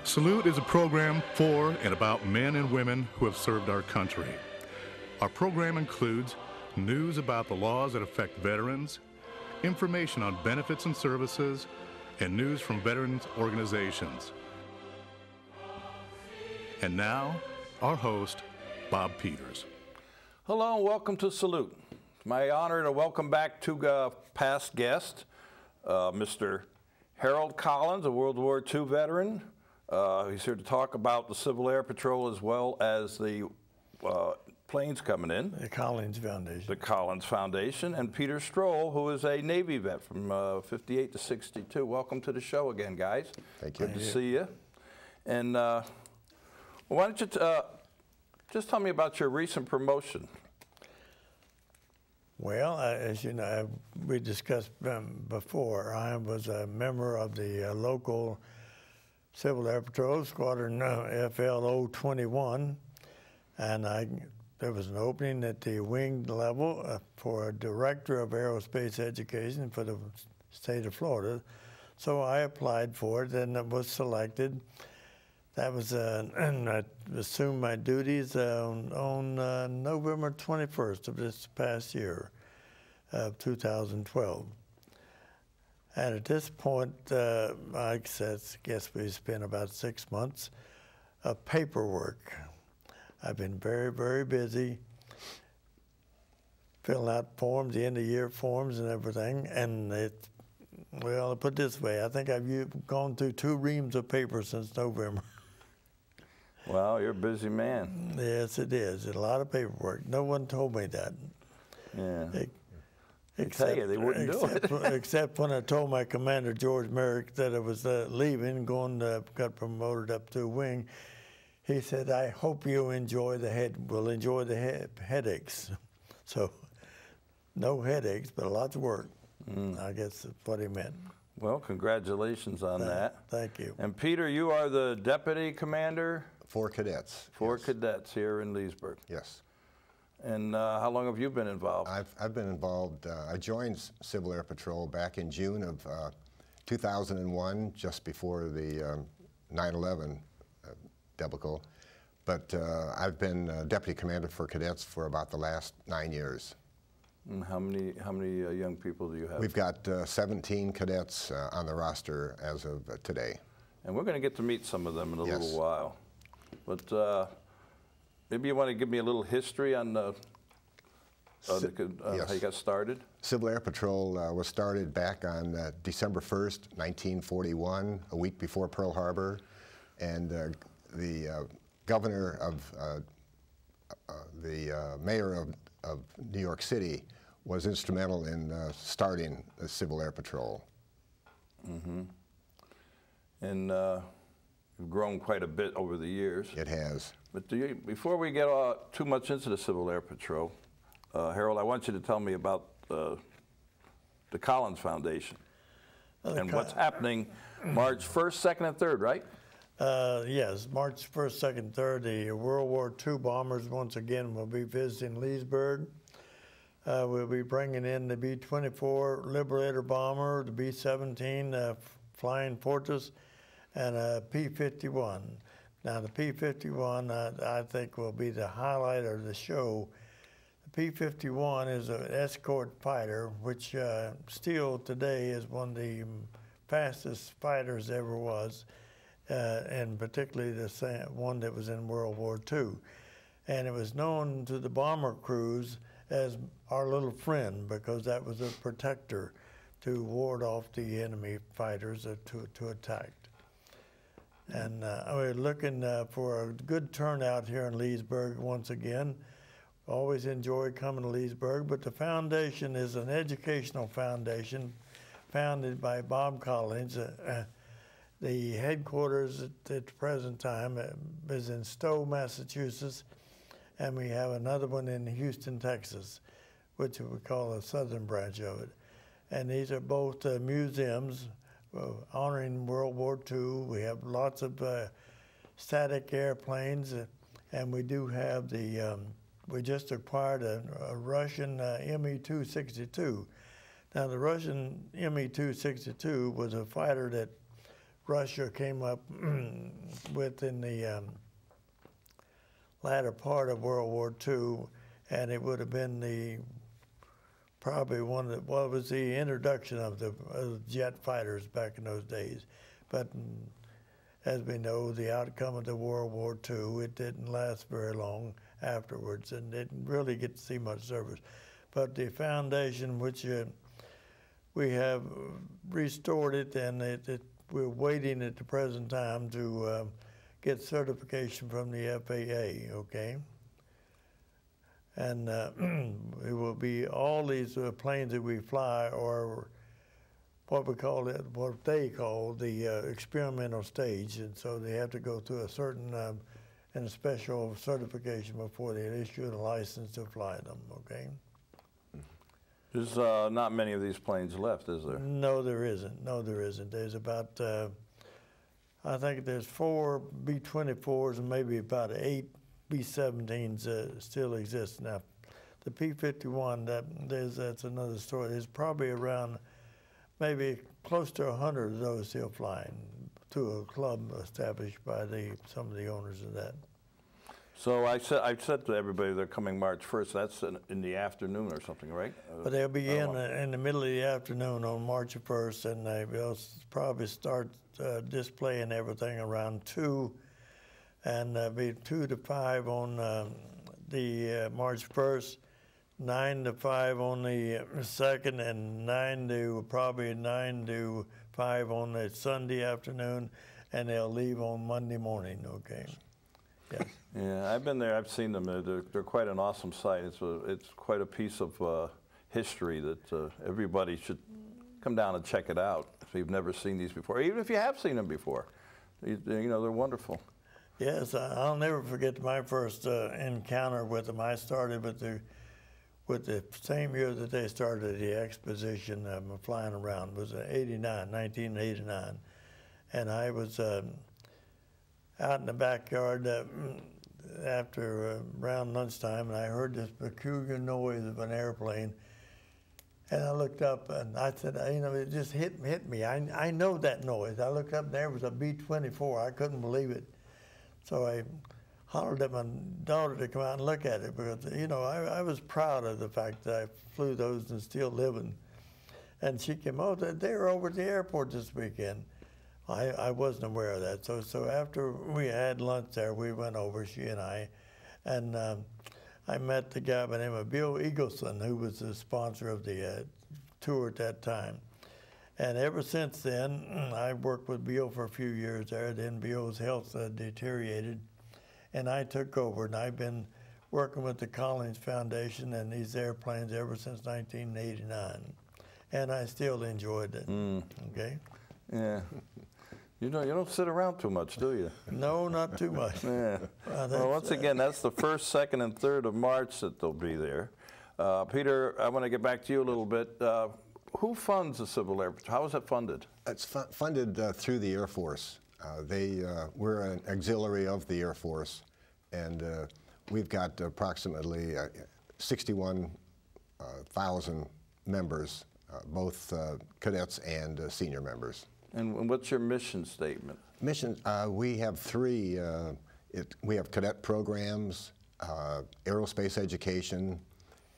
Salute is a program for and about men and women who have served our country. Our program includes news about the laws that affect veterans, information on benefits and services, and news from veterans organizations. And now, our host, Bob Peters. Hello and welcome to Salute. It's my honor to welcome back two past guests, Mr. Harold Collins, a World War II veteran. He's here to talk about the Civil Air Patrol as well as the planes coming in. The Collins Foundation. The Collins Foundation. And Peter Stroll, who is a Navy vet from 58 to 62. Welcome to the show again, guys. Thank you. Good to see you. And why don't you just tell me about your recent promotion? Well, as you know, we discussed before, I was a member of the local Civil Air Patrol Squadron FL 021, and there was an opening at the wing level for a Director of Aerospace Education for the state of Florida. So I applied for it and was selected. That was, and I assumed my duties on November 21st of this past year, 2012. And at this point, I guess we spent about 6 months of paperwork. I've been very, very busy filling out forms, the end of year forms and everything. And well, I'll put it this way, I think I've gone through 2 reams of paper since November. Well, you're a busy man. Yes, it is. A lot of paperwork. No one told me that. Yeah. Except they wouldn't do it. Except when I told my commander, George Merrick, that I was leaving, got promoted up to a wing. He said, "I hope you enjoy will enjoy the headaches." So, no headaches, but lots of work. I guess that's what he meant. Well, congratulations on that. Thank you. And Peter, you are the Deputy Commander? For cadets. For cadets here in Leesburg. Yes. And how long have you been involved? I've been involved. I joined Civil Air Patrol back in June of 2001, just before the 9/11 debacle. But I've been Deputy Commander for cadets for about the last 9 years. And how many young people do you have? We've got 17 cadets on the roster as of today. And we're going to get to meet some of them in a little while. But maybe you want to give me a little history on how you got started? Civil Air Patrol was started back on December 1st, 1941, a week before Pearl Harbor. And the governor of, the mayor of New York City was instrumental in starting the Civil Air Patrol. Mm-hmm. And you've grown quite a bit over the years. It has. But before we get too much into the Civil Air Patrol, Harold, I want you to tell me about the Collins Foundation and what's happening March 1st, 2nd, and 3rd, right? Yes, March 1st, 2nd, 3rd, the World War II bombers once again will be visiting Leesburg. We'll be bringing in the B-24 Liberator bomber, the B-17 Flying Fortress, and a P-51. Now the P-51 I think will be the highlight of the show. The P-51 is an escort fighter, which still today is one of the fastest fighters ever was, and particularly the one that was in World War II. And it was known to the bomber crews as our little friend because that was a protector to ward off the enemy fighters to attack. And we're looking for a good turnout here in Leesburg once again. Always enjoy coming to Leesburg, but the foundation is an educational foundation founded by Bob Collins. The headquarters at the present time is in Stowe, Massachusetts, and we have another one in Houston, Texas, which we call a southern branch of it. And these are both museums honoring World War II. We have lots of static airplanes, and we do have we just acquired a Russian Me-262. Now the Russian Me-262 was a fighter that Russia came up with in the latter part of World War II, and it would have been probably one of the, well, it was the introduction of the jet fighters back in those days. But as we know, the outcome of the World War II, it didn't last very long afterwards and didn't really get to see much service. But the foundation, which we have restored it, and we're waiting at the present time to get certification from the FAA, okay? And it will be all these planes that we fly are what they call the experimental stage, and so they have to go through a certain and a special certification before they issue a license to fly them, okay? There's not many of these planes left, is there? No, there isn't. No, there isn't. There's about, I think there's 4 B-24s and maybe about 8 B-17s still exist. Now, the P-51, that's another story. There's probably around maybe close to 100 of those still flying through a club established by some of the owners of that. So I said to everybody they're coming March 1st. That's in the afternoon or something, right? But they'll be in the middle of the afternoon on March 1st, and they'll probably start displaying everything around 2, and be 2 to 5 on the March 1st, 9 to 5 on the 2nd, and probably 9 to 5 on the Sunday afternoon, and they'll leave on Monday morning, okay? Yes. Yeah, I've been there. I've seen them. They're quite an awesome sight. It's quite a piece of history that everybody should come down and check it out if you've never seen these before. Even if you have seen them before, you know, they're wonderful. Yes, I'll never forget my first encounter with them. I started with the same year that they started the exposition flying around. It was 1989, and I was out in the backyard after around lunchtime, and I heard this peculiar noise of an airplane. And I looked up, and I said, you know, it just hit me. I know that noise. I looked up, and there was a B-24. I couldn't believe it. So I hollered at my daughter to come out and look at it, because, you know, I was proud of the fact that I flew those and still living. And she came, oh, they were over at the airport this weekend. I wasn't aware of that. So after we had lunch there, we went over, she and I I met the guy by the name of Bill Eagleson, who was the sponsor of the tour at that time. And ever since then, I worked with Bill for a few years there. Then Bill's health deteriorated, and I took over. And I've been working with the Collins Foundation and these airplanes ever since 1989. And I still enjoyed it, okay? Yeah. You don't sit around too much, do you? No, not too much. Yeah. Well, once again, that's the 1st, 2nd, and 3rd of March that they'll be there. Peter, I want to get back to you a little bit. Who funds the Civil Air Patrol? How is it funded? It's funded through the Air Force. We're an auxiliary of the Air Force, and we've got approximately 61,000 members, both cadets and senior members. And what's your mission statement? Mission, we have 3. We have cadet programs, aerospace education,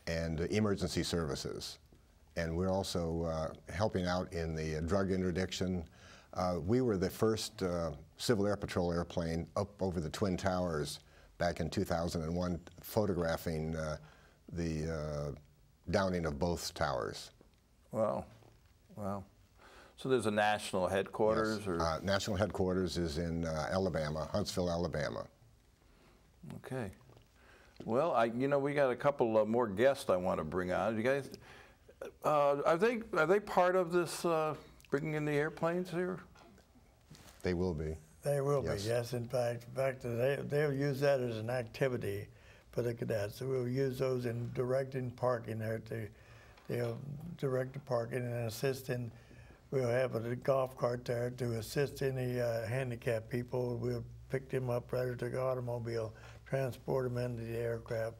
and emergency services. And we're also helping out in the drug interdiction. We were the first Civil Air Patrol airplane up over the Twin Towers back in 2001, photographing the downing of both towers. Wow. Wow. So there's a national headquarters? Yes. Or? National headquarters is in Alabama, Huntsville, Alabama. Okay. Well, we got a couple more guests I want to bring on. You guys, are they part of this bringing in the airplanes here? They will be. They will be, yes. In fact, they'll use that as an activity for the cadets. So we'll use those in directing parking there. They'll direct the parking and assist in. We'll have a golf cart there to assist any handicapped people. We'll pick them up right to the automobile, transport them into the aircraft,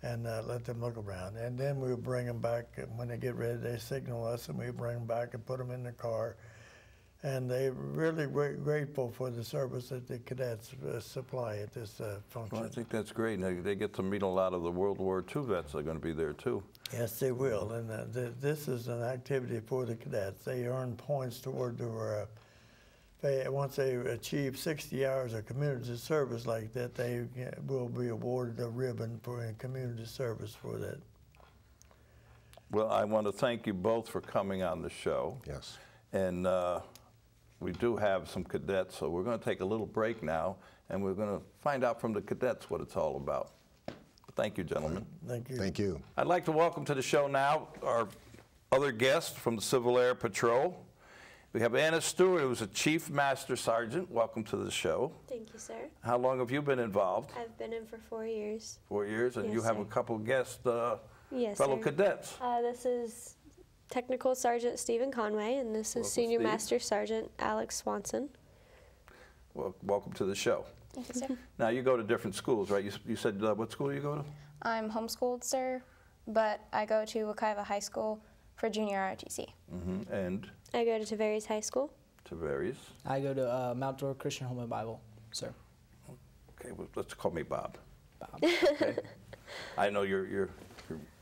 and let them look around. And then we'll bring them back. When they get ready, they signal us, and we bring them back and put them in the car. and they're really grateful for the service that the cadets supply at this function. Well, I think that's great. And they get to meet a lot of the World War II vets that are going to be there too. Yes, they will, and this is an activity for the cadets. They earn points toward their, once they achieve 60 hours of community service like that, they will be awarded a ribbon for community service for that. Well, I want to thank you both for coming on the show. Yes. And we do have some cadets, so we're going to take a little break now, and we're going to find out from the cadets what it's all about. Thank you, gentlemen. Thank you. Thank you. I'd like to welcome to the show now our other guest from the Civil Air Patrol. We have Anna Stewart, who's a Chief Master Sergeant. Welcome to the show. Thank you, sir. How long have you been involved? I've been in for 4 years. 4 years, and Yes, you have sir. a couple guest Yes, fellow sir. cadets. This is Technical Sergeant Stephen Conway, and this is Welcome, Senior Steve. Master Sergeant Alex Swanson. Well, welcome to the show. Thank you, sir. Now, you go to different schools, right? You said what school you go to? I'm homeschooled, sir, but I go to Wekiva High School for junior ROTC. And I go to Tavares High School. to various. I go to Mount Dora Christian Home and Bible, sir. Okay, well, let's call me Bob. Bob. Okay? I know your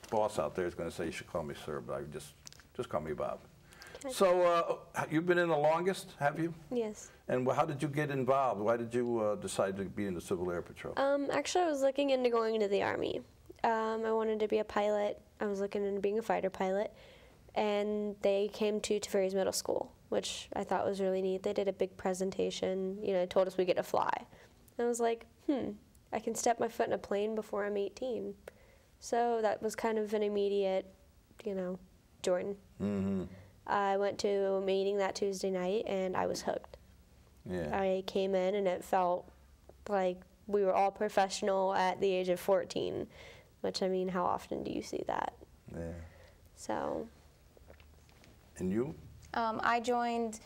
boss out there is going to say you should call me sir, but I just call me Bob. Okay. So you've been in the longest, have you? Yes. And how did you get involved? Why did you decide to be in the Civil Air Patrol? Actually, I was looking into going into the Army. I wanted to be a pilot. I was looking into being a fighter pilot. And they came to Tavares Middle School, which I thought was really neat. They did a big presentation, told us we get to fly. And I was like, I can step my foot in a plane before I'm 18. So that was kind of an immediate, join. I went to a meeting that Tuesday night, and I was hooked. Yeah. I came in, and it felt like we were all professional at the age of 14, which, how often do you see that? Yeah. So, And you? I joined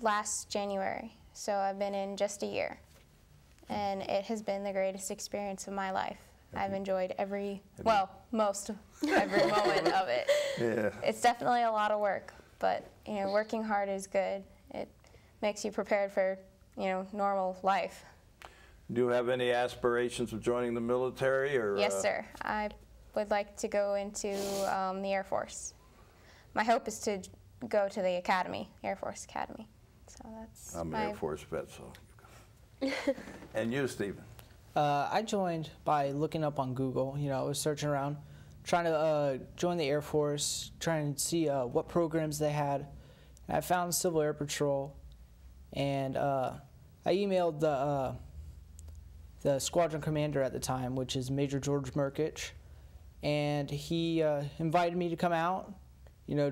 last January, so I've been in just a year. And it has been the greatest experience of my life. I've enjoyed most of every moment of it. Yeah. It's definitely a lot of work, but working hard is good. It makes you prepared for normal life. Do you have any aspirations of joining the military? Or Yes, sir. I would like to go into the Air Force. My hope is to go to the Academy, Air Force Academy. So that's I'm an my Air Force vet, so. And you, Stephen? I joined by looking up on Google. I was searching around, trying to join the Air Force, trying to see what programs they had. And I found Civil Air Patrol, and I emailed the squadron commander at the time, which is Major George Merkich, and he invited me to come out,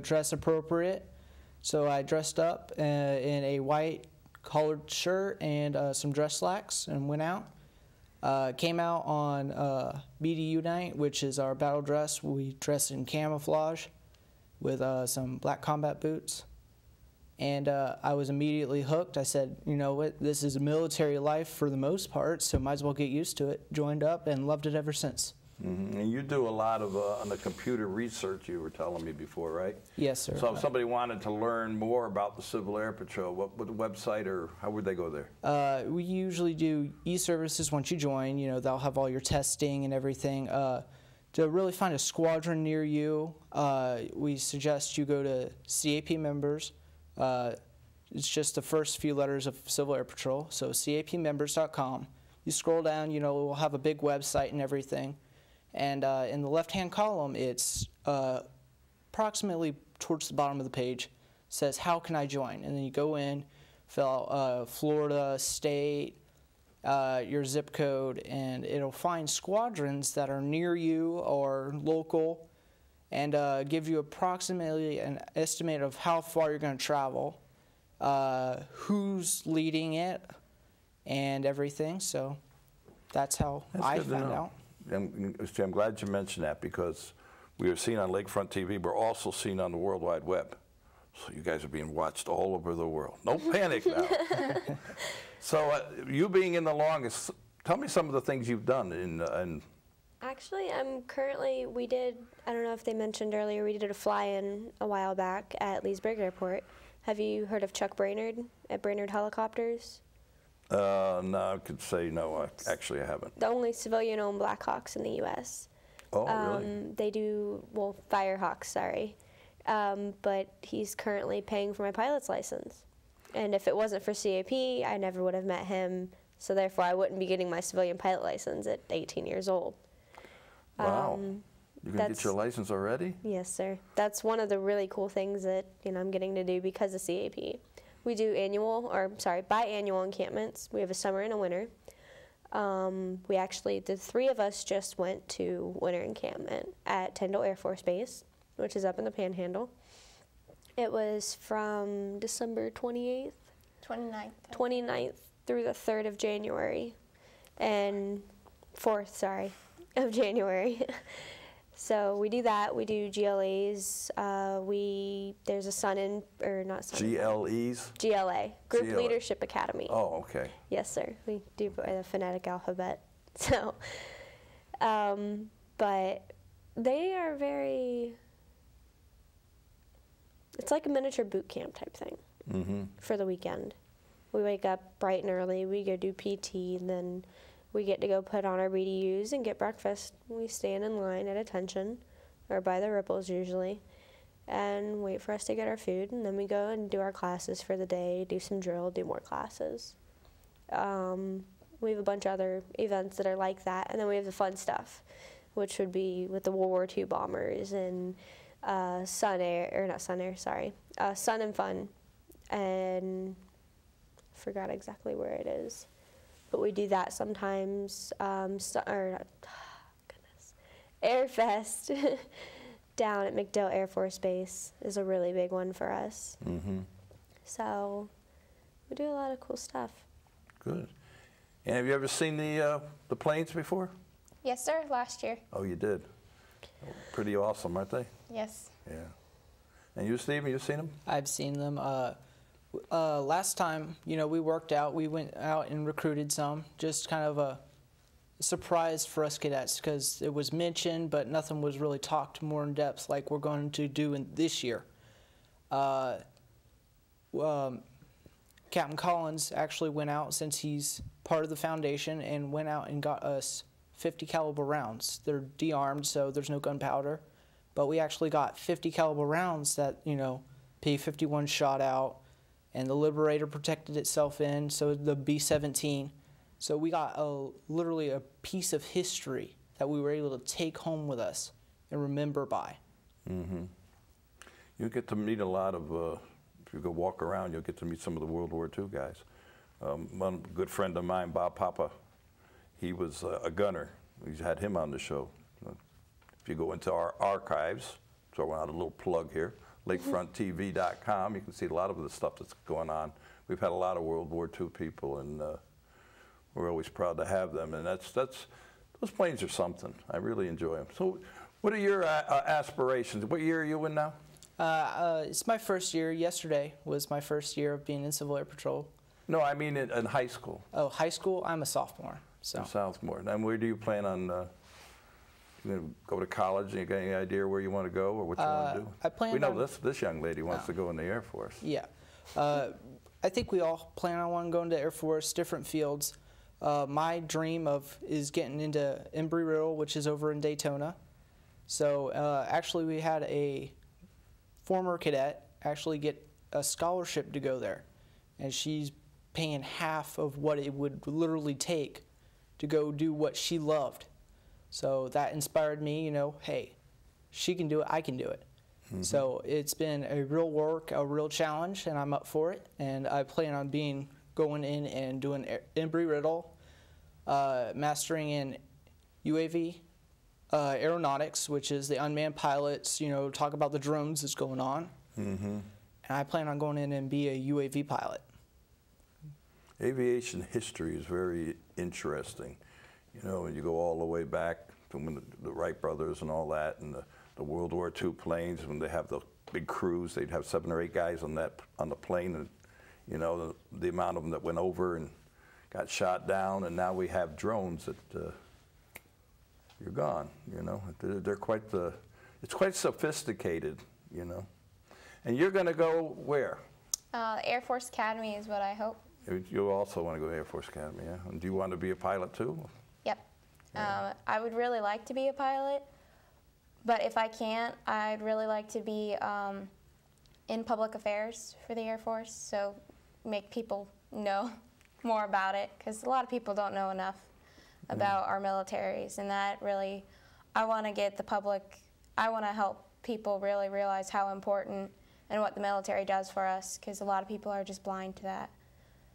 dress appropriate. So I dressed up in a white collared shirt and some dress slacks and went out. Came out on BDU night, which is our battle dress. We dress in camouflage with some black combat boots. And I was immediately hooked. I said, you know what, this is military life for the most part, so might as well get used to it. Joined up and loved it ever since. And you do a lot of on the computer research, you were telling me before, right? Yes, sir. So if somebody wanted to learn more about the Civil Air Patrol, what would the website, or how would they go there? We usually do e-services once you join. They'll have all your testing and everything. To really find a squadron near you, we suggest you go to CAP members. It's just the first few letters of Civil Air Patrol, so capmembers.com. You scroll down, we'll have a big website and everything. And in the left-hand column, it's approximately towards the bottom of the page, says, how can I join? And then you go in, fill out Florida, state, your zip code, and it'll find squadrons that are near you or local, and give you approximately an estimate of how far you're going to travel, who's leading it, and everything. So that's how I found out. I'm glad you mentioned that, because we are seen on Lakefront TV. We're also seen on the World Wide Web. So you guys are being watched all over the world. No panic now. So you being in the longest, tell me some of the things you've done in Actually, I don't know if they mentioned earlier, we did a fly-in a while back at Leesburg Airport, Have you heard of Chuck Brainerd at Brainerd Helicopters? No, I could say no. Actually, I haven't. The only civilian-owned Blackhawks in the U.S. Oh, really? They do, well, Firehawks, sorry. But he's currently paying for my pilot's license. And if it wasn't for CAP, I never would have met him. So therefore, I wouldn't be getting my civilian pilot license at 18 years old. Wow. You're going to get your license already? Yes, sir. That's one of the really cool things that I'm getting to do because of CAP. We do biannual encampments. We have a summer and a winter. We actually, the three of us just went to winter encampment at Tyndall Air Force Base, which is up in the Panhandle. It was from December 29th through the 3rd of January, and 4th, of January. So we do that. We do GLAs. There's a GLEs? GLA, Group Leadership Academy. Oh, okay. Yes, sir. We do by the phonetic alphabet. So, but they are very. It's like a miniature boot camp type thing for the weekend. We wake up bright and early. We go do PT, and then we get to go put on our BDUs and get breakfast. We stand in line at attention, or by the ripples usually, and wait for us to get our food, and then we go and do our classes for the day, do some drill, do more classes. We have a bunch of other events that are like that, and then we have the fun stuff, which would be with the World War II bombers and Sun and Fun, and I forgot exactly where it is. But we do that sometimes. Airfest down at MacDill Air Force Base is a really big one for us. So we do a lot of cool stuff. Good. And have you ever seen the planes before? Yes, sir, last year. Oh, you did? Pretty awesome, aren't they? Yes. Yeah. And you, Stephen, you've seen them? I've seen them. Last time, we worked out. We went out and recruited some. Just kind of a surprise for us cadets because it was mentioned, but nothing was really talked more in depth like we're going to do this year. Captain Collins actually went out, since he's part of the foundation, and went out and got us 50 caliber rounds. They're de-armed, so there's no gunpowder, but we actually got 50 caliber rounds that P-51 shot out, and the Liberator protected itself in, so the B-17. So we got literally a piece of history that we were able to take home with us and remember by. You get to meet a lot of, if you go walk around, you'll get to meet some of the World War II guys. One good friend of mine, Bob Papa, he was a gunner. We had him on the show. If you go into our archives, throw out a little plug here, lakefronttv.com, you can see a lot of the stuff that's going on. We've had a lot of World War II people, and we're always proud to have them. And those planes are something. I really enjoy them. So what are your aspirations? What year are you in now? It's my first year. Yesterday was my first year of being in Civil Air Patrol. No, I mean in high school. Oh, high school? I'm a sophomore. So. Sophomore. And where do you plan on you going to go to college? You got any idea where you want to go or what you want to do? I plan we know on, this young lady wants to go in the Air Force. Yeah. I think we all plan on going to Air Force, different fields. My dream is getting into Embry-Riddle, which is over in Daytona. So actually we had a former cadet actually get a scholarship to go there. And she's paying half of what it would literally take to go do what she loved. So that inspired me, hey, she can do it, I can do it. So it's been a real work, a real challenge, and I'm up for it. And I plan on going in and doing Embry-Riddle, mastering in UAV, aeronautics, which is the unmanned pilots, talk about the drones that's going on. And I plan on going in and be a UAV pilot. Aviation history is very interesting. When you go all the way back to when the Wright brothers and all that, and the World War II planes, when they have the big crews, they'd have 7 or 8 guys on the plane, and the amount of them that went over and got shot down, and now we have drones that you're gone. They're it's quite sophisticated. And you're going to go where? The Air Force Academy is what I hope. You also want to go to Air Force Academy, yeah? And do you want to be a pilot too? Yep. I would really like to be a pilot, but if I can't, I'd really like to be in public affairs for the Air Force, so make people know more about it, because a lot of people don't know enough about our militaries, and that really, I want to get the public, I want to help people really realize how important and what the military does for us, because a lot of people are just blind to that.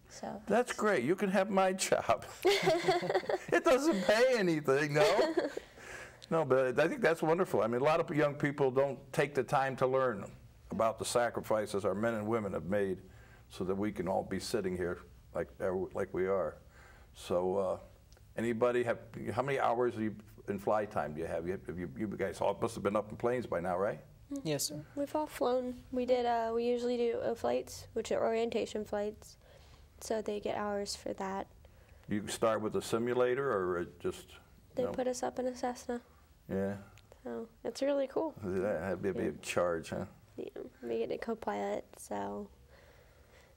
So That's great. You can have my job. It doesn't pay anything, no? No, but I think that's wonderful. I mean, a lot of young people don't take the time to learn about the sacrifices our men and women have made so that we can all be sitting here like we are. So anybody have, how many hours in fly time do you have? You guys all must have been up in planes by now, right? Yes, sir. We've all flown. We usually do flights, which are orientation flights, so they get hours for that. You start with a simulator or just? They no? put us up in a Cessna, Yeah. so it's really cool. That'd be a big charge, huh? Yeah, we get a co-pilot, so,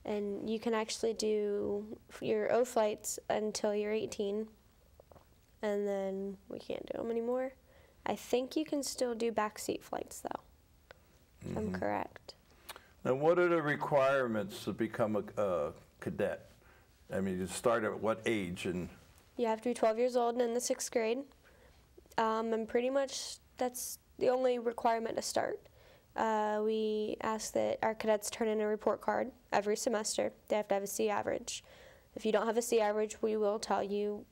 and you can actually do your O flights until you're 18, and then we can't do them anymore. I think you can still do backseat flights though, if I'm correct. Now, what are the requirements to become a cadet? I mean, you start at what age? And You have to be 12 years old and in the 6th grade, and pretty much that's the only requirement to start. We ask that our cadets turn in a report card every semester. They have to have a C average. If you don't have a C average, we will tell you,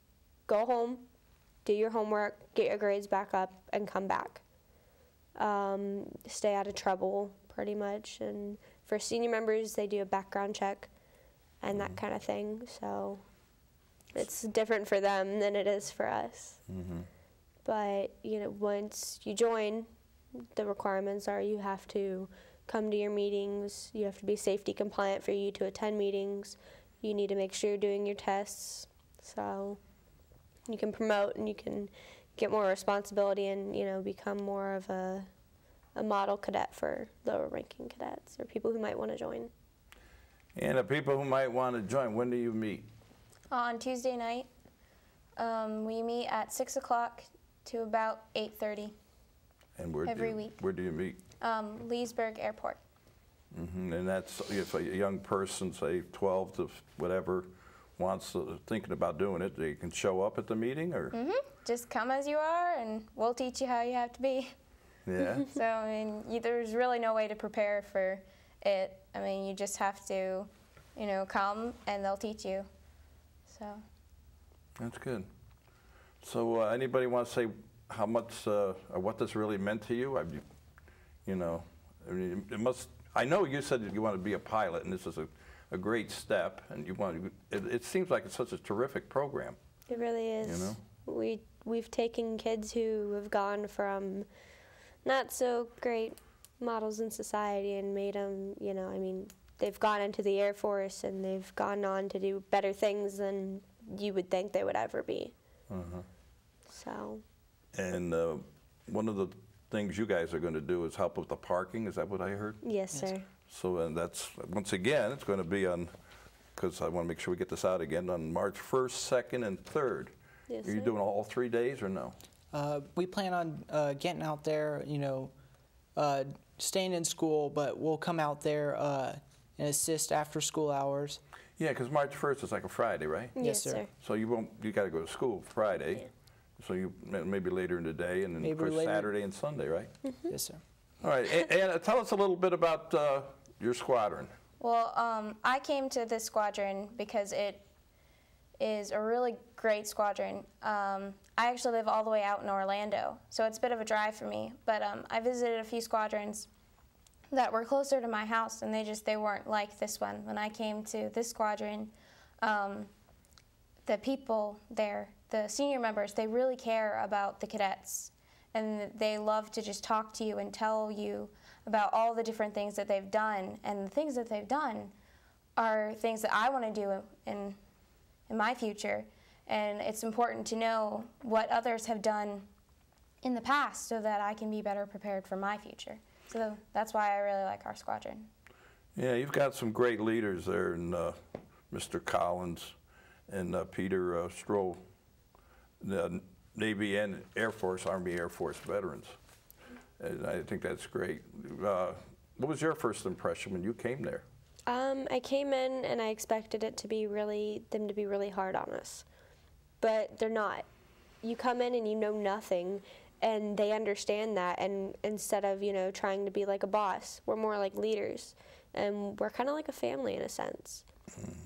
go home, do your homework, get your grades back up, and come back. Stay out of trouble, pretty much. And for senior members, they do a background check and that kind of thing. So it's different for them than it is for us. But, you know, once you join, the requirements are you have to come to your meetings, you have to be safety compliant for you to attend meetings, you need to make sure you're doing your tests, so you can promote and you can get more responsibility and, you know, become more of a model cadet for lower ranking cadets or people who might want to join. the people who might want to join, when do you meet? On Tuesday night, we meet at 6 o'clock to about 8:30. And where Every do week. Where do you meet? Leesburg Airport. And that's if a young person, say 12 to whatever, wants thinking about doing it, they can show up at the meeting, or Just come as you are, and we'll teach you how you have to be. yeah. So, I mean, there's really no way to prepare for it. I mean, you just have to, you know, come, and they'll teach you. So. That's good. So anybody want to say how much or what this really meant to you? You know, I mean, it must. I know you said that you want to be a pilot, and this is a great step, and you want. It seems like it's such a terrific program. It really is. You know? We've taken kids who have gone from not so great models in society and made them, you know, I mean, they've gone into the Air Force and they've gone on to do better things than you would think they would ever be. So. And one of the things you guys are going to do is help with the parking. Is that what I heard? Yes, sir. So and that's, once again, it's going to be on, because I want to make sure we get this out again, on March 1st, 2nd, and 3rd. Yes, Are you sir. doing all 3 days or no? We plan on getting out there, you know, staying in school, but we'll come out there and assist after school hours. Yeah, because March 1st is like a Friday, right? Yes, sir. sir. So you got to go to school Friday. Yeah. So you maybe later in the day, and then Maybe of course later. Saturday and Sunday, right? Yes, sir. All right, and tell us a little bit about your squadron. Well, I came to this squadron because it is a really great squadron. I actually live all the way out in Orlando, so it's a bit of a drive for me. But I visited a few squadrons that were closer to my house, and they weren't like this one. When I came to this squadron, the people there, the senior members, they really care about the cadets, and they love to just talk to you and tell you about all the different things that they've done. And the things that they've done are things that I want to do in my future. And it's important to know what others have done in the past so that I can be better prepared for my future. So that's why I really like our squadron. Yeah, you've got some great leaders there, in Mr. Collins and Peter Stroh, the Navy and Air Force, Army Air Force veterans. And I think that's great. What was your first impression when you came there? I came in and I expected it to be them to be really hard on us, but they're not. You come in and you know nothing, and they understand that. And instead of trying to be like a boss, we're more like leaders, and we're kind of like a family in a sense.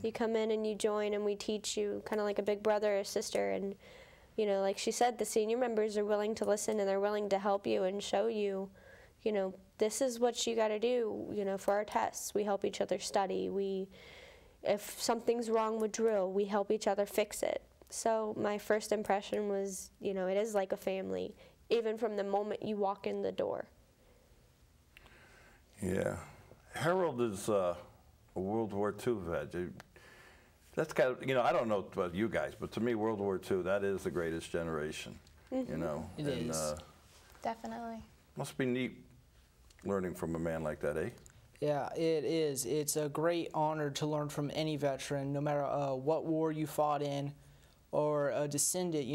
You come in and you join, and we teach you kind of like a big brother or sister. And like she said, the senior members are willing to listen, and they're willing to help you and show you, this is what you got to do, for our tests. We help each other study. If something's wrong with drill, we help each other fix it. So my first impression was, it is like a family, even from the moment you walk in the door. Yeah. Harold is a World War II vet. That's kind of, I don't know about you guys, but to me, World War II, that is the greatest generation, It is. Definitely. Must be neat learning from a man like that, eh? Yeah, it is. It's a great honor to learn from any veteran, no matter what war you fought in or a descendant.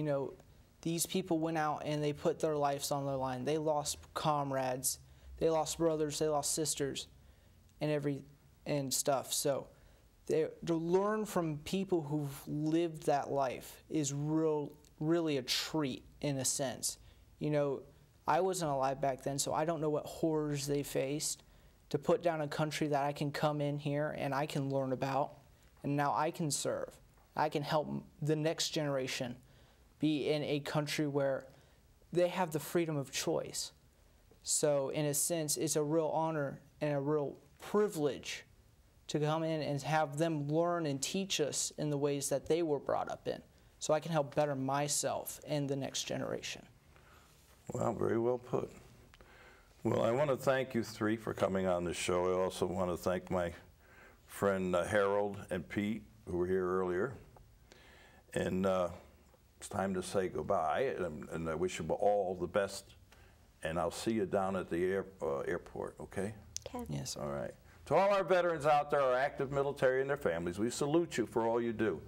These people went out and they put their lives on the line. They lost comrades, they lost brothers, they lost sisters, and stuff. So to learn from people who've lived that life is really a treat in a sense. I wasn't alive back then, so I don't know what horrors they faced. To put down a country that I can come in here and I can learn about, and now I can serve. I can help the next generation be in a country where they have the freedom of choice. So in a sense, it's a real honor and a real privilege to come in and have them learn and teach us in the ways that they were brought up in, so I can help better myself and the next generation. Well, very well put. Well, I want to thank you three for coming on the show. I also want to thank my friend Harold and Pete, who were here earlier. And it's time to say goodbye, and I wish you all the best. And I'll see you down at the airport, okay? Okay. Yes. All right. To all our veterans out there, our active military and their families, we salute you for all you do.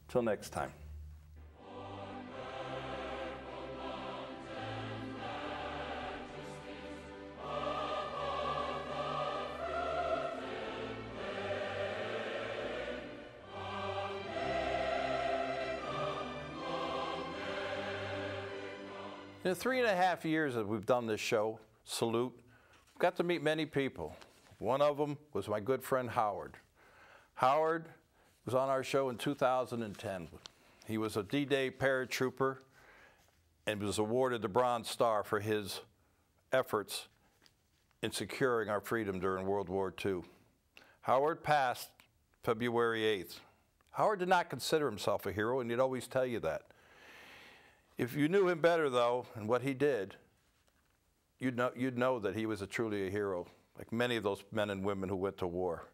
Till next time. In the 3.5 years that we've done this show, Salute, we've got to meet many people. One of them was my good friend Howard. Howard was on our show in 2010. He was a D-Day paratrooper and was awarded the Bronze Star for his efforts in securing our freedom during World War II. Howard passed February 8th. Howard did not consider himself a hero, and he'd always tell you that. If you knew him better, though, and what he did, you'd know that he was truly a hero, like many of those men and women who went to war.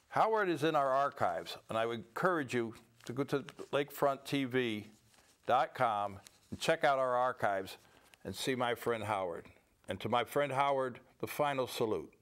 Howard is in our archives, and I would encourage you to go to lakefronttv.com and check out our archives and see my friend Howard. And to my friend Howard, the final salute.